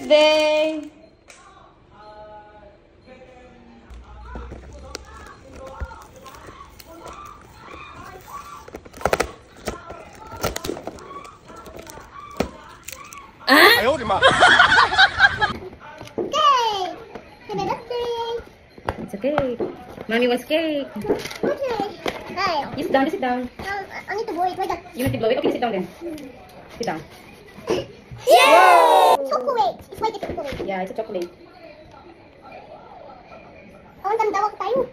birthday! Ah? 哎呦我的妈！ Cake! Happy birthday! It's okay. Mommy wants cake. Okay. Hi. You sit down, you sit down. I need to blow it like that. You need to blow it. Okay, sit down then. Sit down. Yeah! Chocolate! It's white chocolate. Yeah, it's a chocolate. Oh, ang ganda, wag tayo.